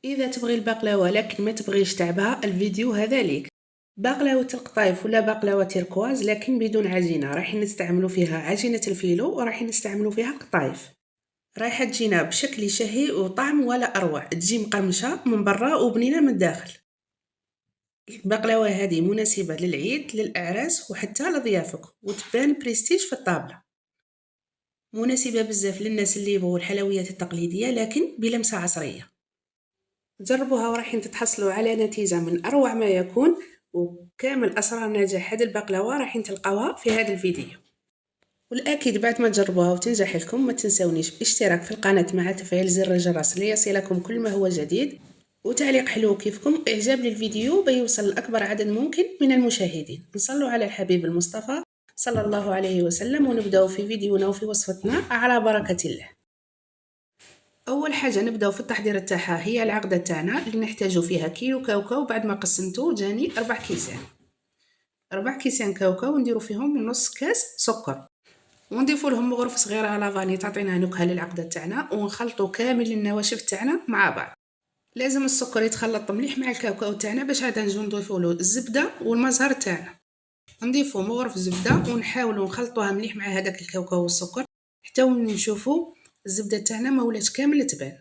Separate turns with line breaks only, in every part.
اذا تبغي البقلاوه لكن ما تبغيش تعبها، الفيديو هذا ليك. بقلاوه القطايف ولا بقلاوه تيركواز لكن بدون عجينه، راح نستعملوا فيها عجينه الفيلو وراح نستعملوا فيها القطايف. رايحه تجينا بشكل شهي وطعم ولا اروع، تجي مقرمشه من برا وبنينه من الداخل. البقلاوه هذه مناسبه للعيد، للاعراس وحتى لضيافك، وتبان بريستيج في الطابله. مناسبه بزاف للناس اللي يبغوا الحلويات التقليديه لكن بلمسه عصريه. جربوها وراح تتحصلوا على نتيجة من أروع ما يكون، وكامل أسرار نجاح هذه البقلاوة راح تلقاوها في هذا الفيديو. والأكيد بعد ما تجربوها وتنجح لكم ما تنسونيش بالاشتراك في القناة مع تفعيل زر الجرس ليصلكم كل ما هو جديد، وتعليق حلو كيفكم، إعجاب للفيديو بيوصل لأكبر عدد ممكن من المشاهدين. نصلوا على الحبيب المصطفى صلى الله عليه وسلم، ونبدأ في فيديونا وفي وصفتنا على بركة الله. اول حاجه نبداو في التحضير تاعها هي العقده تاعنا اللي نحتاجو فيها كيلو كاوكاو. بعد ما قسمته جاني 4 كيسان كاوكاو، ونديرو فيهم نص كاس سكر، ونضيفو لهم غرف صغيره على فاني تعطينا نكهه للعقده تاعنا، ونخلطو كامل النواشف تاعنا مع بعض. لازم السكر يتخلط مليح مع الكاوكاو تاعنا باش عاد نجيو نضيفو له الزبده والمزهر تاعنا. نضيفو مغرف زبده ونحاولوا نخلطوها مليح مع هذاك الكاوكاو والسكر حتى نشوفوا الزبده تاعنا ما ولات كامل تبان.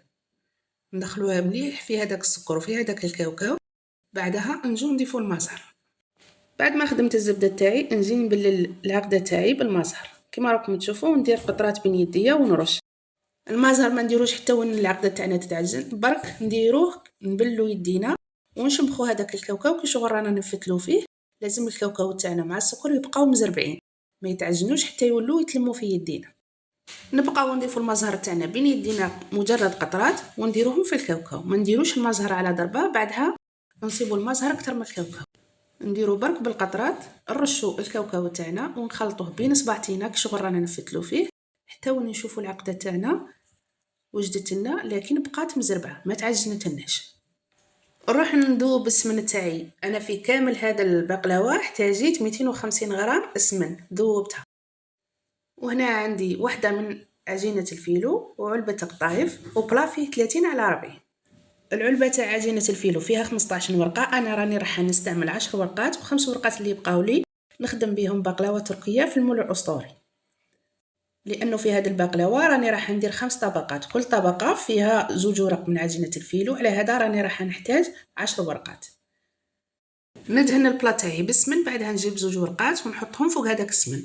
ندخلوها مليح في هذاك السكر وفي هذاك الكاوكاو. بعدها نجو نضيفو المزهر. بعد ما خدمت الزبده تاعي نجي نبلل العقده تاعي بالمزهر كما راكم تشوفوا. ندير قطرات بين يديا ونرش المزهر، ما نديروش حتى وين العقده تاعنا تتعجن، برك نديروه نبلو يدينا ونشمخوا هذاك الكاوكاو كي شغل رانا نفتلو فيه. لازم الكاوكاو تاعنا مع السكر يبقاو مزربعين، ما يتعجنوش حتى يولوا يتلموا في يدينا. نبقاو نضيفو المزهر تاعنا بين يدينا مجرد قطرات ونديروهم في الكاوكاو، ما نديروش المزهر على ضربه. بعدها نصيبوا المزهر اكثر من الكاوكاو، نديرو برك بالقطرات، نرشوا الكاوكاو تاعنا ونخلطوه بين صباعتينا كشغل رانا نفتلو فيه حتى وين نشوفوا العقده تاعنا وجدت لنا لكن بقات مزربعه ما تعجنتناش. نروح نذوب السمن تاعي. انا في كامل هذا البقلاوه احتاجيت 250 غرام سمن ذوبتها. وهنا عندي واحدة من عجينة الفيلو وعلبة قطايف وبلا فيه 30 على 40. العلبة تاع عجينة الفيلو فيها 15 ورقة، أنا راني راح نستعمل 10 ورقات، و5 ورقات اللي يبقاو لي نخدم بهم بقلاوة تركية في المول الأسطوري. لأنه في هذه البقلاوة راني راح ندير 5 طبقات، كل طبقة فيها 2 ورق من عجينة الفيلو، على هذا راني راح نحتاج 10 ورقات. ندهن البلا تاعي بالسمن، بعدها نجيب 2 ورقات ونحطهم فوق هذاك السمن.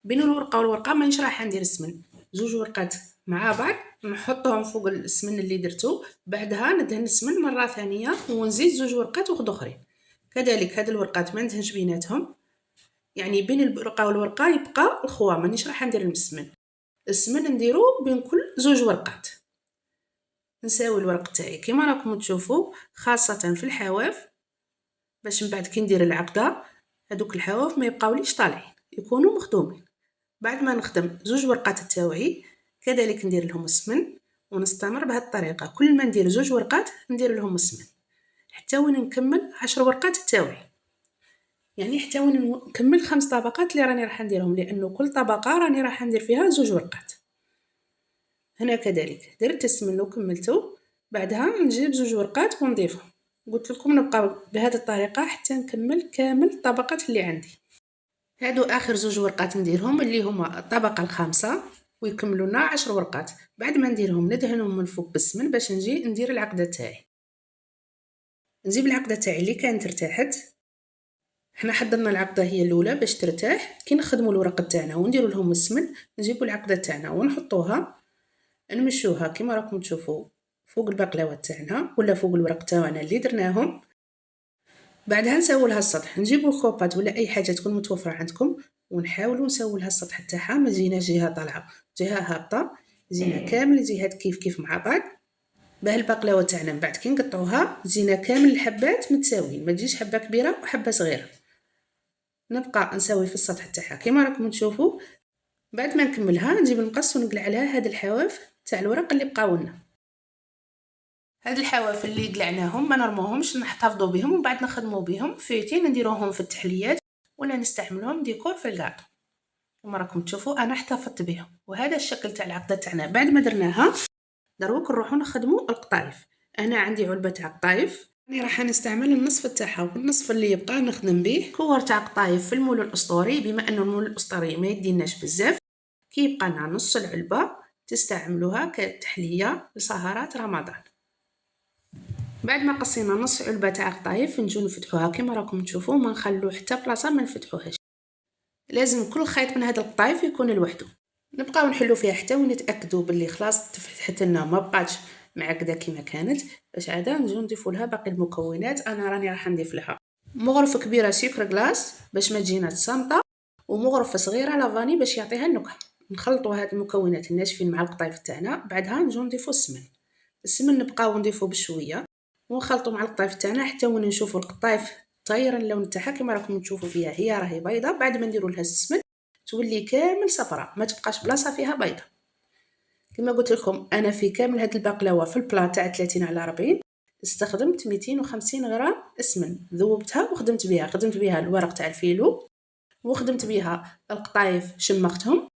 بين الورقه والورقه مانيش راح ندير السمن، 2 ورقات مع بعض نحطهم فوق السمن اللي درتو. بعدها ندهن السمن مره ثانيه ونزيد 2 ورقات اخرين. كذلك هاد الورقات ما ندهنش بيناتهم، يعني بين الورقه والورقه يبقى الخوا، مانيش راح ندير السمن نديرو بين كل 2 ورقات. نساوي الورق تاعي كما راكم تشوفوا، خاصه في الحواف باش من بعد كي ندير العقده هذوك الحواف ما يبقاوليش طالعين، يكونوا مخدومين. بعد ما نخدم 2 ورقات تاوعي كذلك ندير لهم السمن، ونستمر بهذه الطريقه. كل ما ندير 2 ورقات ندير لهم السمن حتى وين نكمل 10 ورقات تاوعي، يعني حتى وين نكمل 5 طبقات اللي راني راح نديرهم، لانه كل طبقه راني راح ندير فيها 2 ورقات. هنا كذلك درت السمن وكملته، بعدها نجيب 2 ورقات ونضيفهم. قلت لكم نبقى بهذه الطريقه حتى نكمل كامل الطبقات اللي عندي. هادو اخر 2 ورقات نديرهم اللي هما الطبقه الخامسه، ويكملوا لنا 10 ورقات. بعد ما نديرهم ندهنهم من فوق بالسمن باش نجي ندير العقده تاعي. نجيب العقده تاعي اللي كانت ارتاحت، حنا حضرنا العقده هي الاولى باش ترتاح. كي نخدموا الورق تاعنا ونديروا لهم السمن نجيبوا العقده تاعنا ونحطوها نمشوها كما راكم تشوفوا فوق البقلاوه تاعنا ولا فوق الورق تاعنا اللي درناهم. بعدها نساوي لها السطح، نجيبوا الكوبات ولا اي حاجه تكون متوفره عندكم ونحاولوا نسوي لها السطح تاعها، ما تجيناش جهه طالعه جهه هابطه، زينا كامل جهات كيف مع بعض. باه البقلاوه تاعنا من بعد كي نقطعوها زينا كامل الحبات متساويين، ما تجيش حبه كبيره وحبه صغيره. نبقى نسوي في السطح تاعها كما راكم تشوفوا. بعد ما نكملها نجيب المقص ونقلع عليها هاد الحواف تاع الورق اللي بقاو لنا. هاد الحواف اللي قلعناهم ما نرموهمش، نحتفظوا بهم ومن بعد نخدموا بهم فيتين نديروهم في التحليات ولا نستعملهم ديكور في الكاطو. كما راكم تشوفوا انا احتفظت بهم، وهذا الشكل تاع العقده تاعنا. بعد ما درناها دروك نروحوا نخدموا القطايف. انا عندي علبه تاع قطايف، راني راح نستعمل النصف تاعها، والنصف اللي يبقى نخدم به كور تاع قطايف في المول الاسطوري. بما انه المول الاسطوري ما يديناش بزاف، كي يبقى لنا نص العلبه تستعملوها كتحليه لسهرات رمضان. بعد ما قصينا نص علبه تاع قطايف نجو نفتحوها كما راكم تشوفوا، ما نخلو حتى بلاصه ما نفتحوهاش. لازم كل خيط من هذا القطايف يكون لوحده. نبقاو نحلو فيها حتى ونتاكدوا باللي خلاص تفتحت لنا ما بقاتش معقده كما كانت. باش عاده نجيو نضيفوا لها باقي المكونات. انا راني راح نضيف لها مغرفه كبيره سكر غلاس باش ما تجينا صامته، ومغرفه صغيره لافاني باش يعطيها النكهه. نخلطوا هاد المكونات الناشفين مع القطايف تاعنا، بعدها نجيو نضيفوا السمن نبقاو نضيفوا بشويه ونخلطوا مع القطايف تاعنا حتى وين نشوفوا القطايف طايره اللون تاعها كما راكم تشوفوا فيها، هي راهي بيضه. بعد ما نديروا لها السمن تولي كامل صفراء، ما تبقاش بلاصه فيها بيضه. كما قلت لكم انا في كامل هاد البقلاوه في البلا تاع 30 على 40 استخدمت 250 غرام سمن، ذوبتها وخدمت بها. خدمت بها الورق تاع الفيلو، وخدمت بها القطايف شمختهم،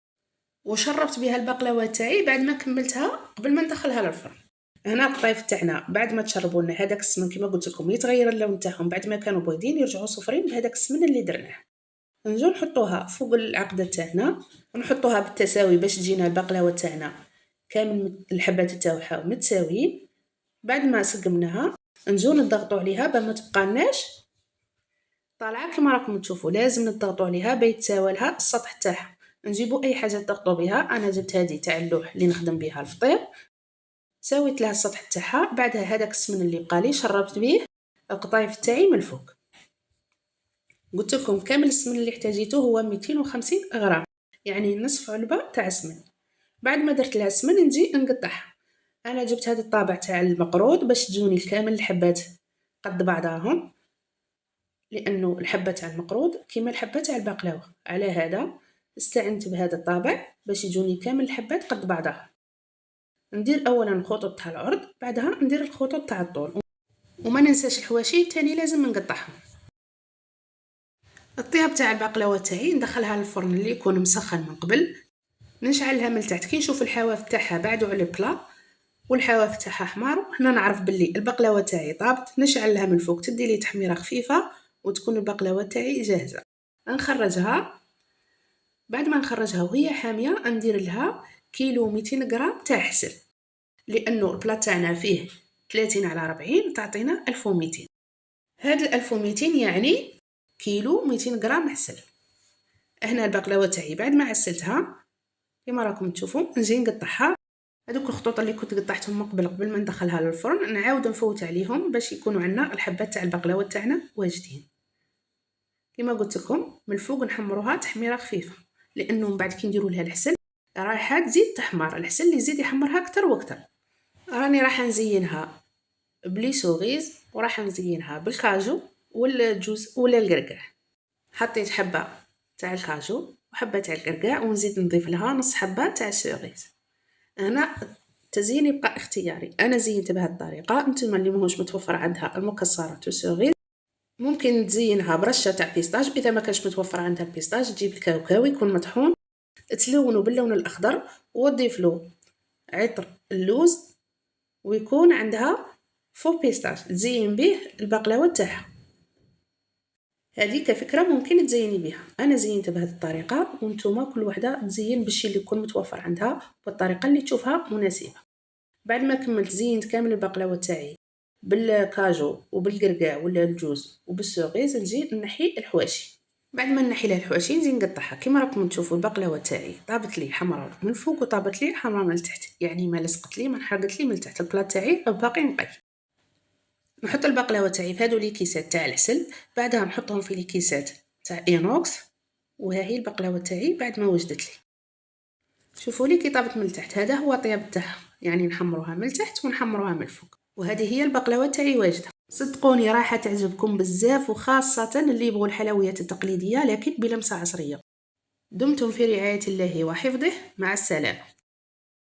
وشربت بها البقلاوه تاعي بعد ما كملتها قبل ما ندخلها للفرن. هنا القطايف تاعنا بعد ما تشربوا لنا هذاك السمن كما قلت لكم يتغير اللون تاعهم، بعد ما كانوا بيضين يرجعوا صفرين بهذاك السمن اللي درناه. نجو نحطوها فوق العقده تاعنا ونحطوها بالتساوي باش تجينا البقلاوه تاعنا كامل الحبات تاعها متساويين. بعد ما سقمناها نجو نضغطوا عليها با ما تبقالناش طالعه كما راكم تشوفوا. لازم نضغطوا عليها با يتساوى لها السطح تاعها. نجيبوا اي حاجه تضغطوا بها، انا جبت هذه تاع اللوح اللي نخدم بها الفطير، سويت لها السطح تاعها. بعدها هذاك السمن اللي بقى لي شربت به القطايف تاعي من الفوق. قلت لكم كامل السمن اللي احتاجيته هو 250 غرام، يعني نصف علبه تاع سمن. بعد ما درت لها سمن نجي نقطعها. انا جبت هذا الطابع تاع المقروض باش تجوني كامل الحبات قد بعضاهم، لانه الحبه تاع المقروض كيما الحبه تاع البقلاوه، على هذا استعنت بهذا الطابع باش يجوني كامل الحبات قد بعضها. ندير اولا الخطوط تاع العرض، بعدها ندير الخطوط تاع الطول، وما ننساش الحواشي تاني لازم نقطعهم. الطياب تاع البقلاوه تاعي ندخلها للفرن اللي يكون مسخن من قبل، نشعلها من تحت. كي نشوف الحواف تاعها بعدوا على البلا والحواف تاعها حمار، هنا نعرف باللي البقلاوه تاعي طابت. نشعلها من فوق تدي لي تحميره خفيفه وتكون البقلاوه تاعي جاهزه. نخرجها. بعد ما نخرجها وهي حاميه ندير لها كيلو 200 غرام تاع حسل، لانه البلا تاعنا فيه 30 على 40 تعطينا 1200. هاد 1200 يعني كيلو 200 غرام عسل. هنا البقلاوه تاعي بعد ما عسلتها كما راكم تشوفوا نجي نقطعها. هذوك الخطوط اللي كنت قطعتهم من قبل ما ندخلها للفرن نعاود نفوت عليهم باش يكونوا عندنا الحبات تاع البقلاوه تاعنا واجدين. كما قلت لكم من الفوق نحمروها تحميره خفيفه، لانه من بعد كي نديروا لها الحسل راح تزيد تحمر. الحسل اللي يزيد يحمرها اكثر واكثر. راني راح نزينها بلي سوغيز، وراح نزينها بالكاجو ولا الجوز ولا القرقاع. حطيت حبه تاع الكاجو وحبه تاع القرقاع، ونزيد نضيف لها نص حبه تاع السوغيز. هنا التزيين يبقى اختياري، انا زينت بهذه الطريقه. انتم اللي ماهوش متوفر عندها المكسرات والسوغيز ممكن تزينها برشه تاع بيستاج. اذا ما كانش متوفر عندها البيستاج تجيب الكاوكاو يكون مطحون تلونه باللون الاخضر وتضيف له عطر اللوز ويكون عندها فوق بيستاج تزين به البقلاوه تاعها. هذه كفكره ممكن تزيني بها. انا زينت بهذه الطريقه وانتم كل وحده تزين بالشيء اللي يكون متوفر عندها بالطريقه اللي تشوفها مناسبه. بعد ما كملت زينت كامل البقلاوه تاعي بالكاجو وبالقرقاع ولا الجوز وبالسوغيز نجي نحي الحواشي. بعد ما نحي لها الحواشي نجي نقطعها. كما راكم تشوفوا البقلاوه تاعي طابت لي حمراء من الفوق وطابت لي حمراء من التحت، يعني ما لصقت لي ما انحرقت لي من التحت. البلا تاعي باقي نقي. نحط البقلاوه تاعي في هذو لي كيسات تاع العسل، بعدها نحطهم في لي كيسات تاع اينوكس. وها هي البقلاوه تاعي بعد ما وجدت لي. شوفوا لي كي طابت من التحت، هذا هو طياب تاعها، يعني نحمروها من التحت ونحمروها من الفوق. وهذه هي البقلاوه تاعي واجده. صدقوني راح تعجبكم بزاف، وخاصه اللي يبغوا الحلويات التقليديه لكن بلمسه عصريه. دمتم في رعايه الله وحفظه، مع السلامه.